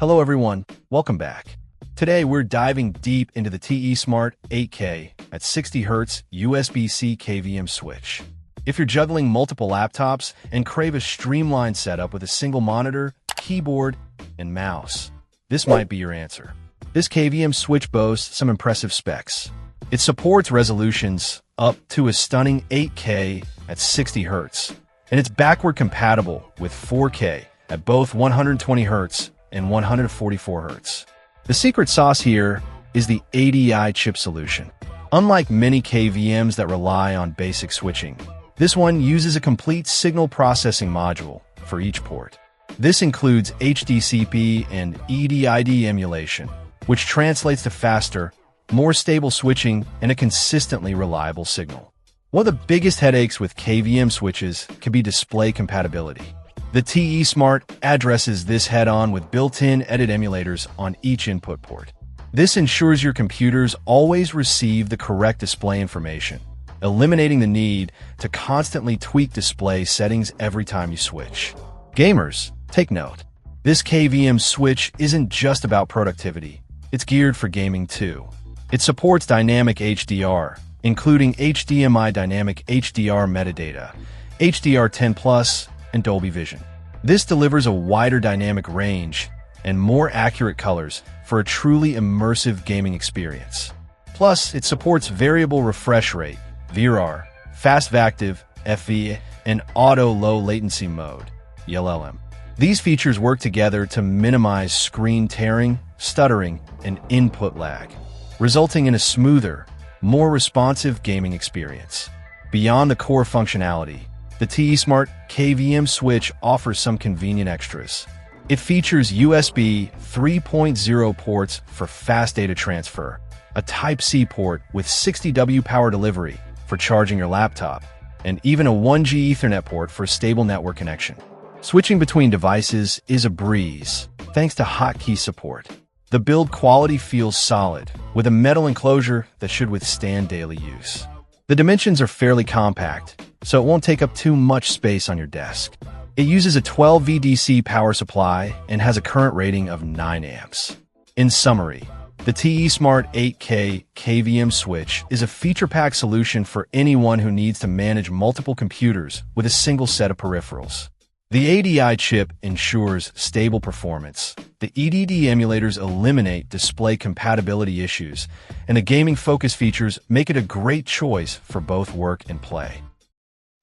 Hello everyone, welcome back. Today we're diving deep into the TESmart 8K at 60Hz USB-C KVM switch. If you're juggling multiple laptops and crave a streamlined setup with a single monitor, keyboard, and mouse, this might be your answer. This KVM switch boasts some impressive specs. It supports resolutions up to a stunning 8K at 60Hz, and it's backward compatible with 4K at both 120Hz and 144Hz. The secret sauce here is the ADI chip solution. Unlike many KVMs that rely on basic switching, this one uses a complete signal processing module for each port. This includes HDCP and EDID emulation, which translates to faster, more stable switching and a consistently reliable signal. One of the biggest headaches with KVM switches can be display compatibility. The TESmart addresses this head-on with built-in edit emulators on each input port. This ensures your computers always receive the correct display information, eliminating the need to constantly tweak display settings every time you switch. Gamers, take note. This KVM switch isn't just about productivity. It's geared for gaming too. It supports dynamic HDR, including HDMI dynamic HDR metadata, HDR10+, and Dolby Vision. This delivers a wider dynamic range and more accurate colors for a truly immersive gaming experience. Plus, it supports variable refresh rate, VRR, fast active, FV, and auto low latency mode, LLM. These features work together to minimize screen tearing, stuttering, and input lag, resulting in a smoother, more responsive gaming experience. Beyond the core functionality, the TESmart KVM switch offers some convenient extras. It features USB 3.0 ports for fast data transfer, a Type-C port with 60W power delivery for charging your laptop, and even a 1G Ethernet port for a stable network connection. Switching between devices is a breeze, thanks to hotkey support. The build quality feels solid, with a metal enclosure that should withstand daily use. The dimensions are fairly compact, so it won't take up too much space on your desk. It uses a 12 VDC power supply and has a current rating of 9 amps. In summary, the TESmart 8K KVM switch is a feature-packed solution for anyone who needs to manage multiple computers with a single set of peripherals. The ADI chip ensures stable performance, the EDD emulators eliminate display compatibility issues, and the gaming-focused features make it a great choice for both work and play.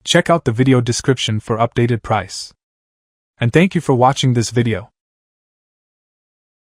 Check out the video description for updated price. And thank you for watching this video.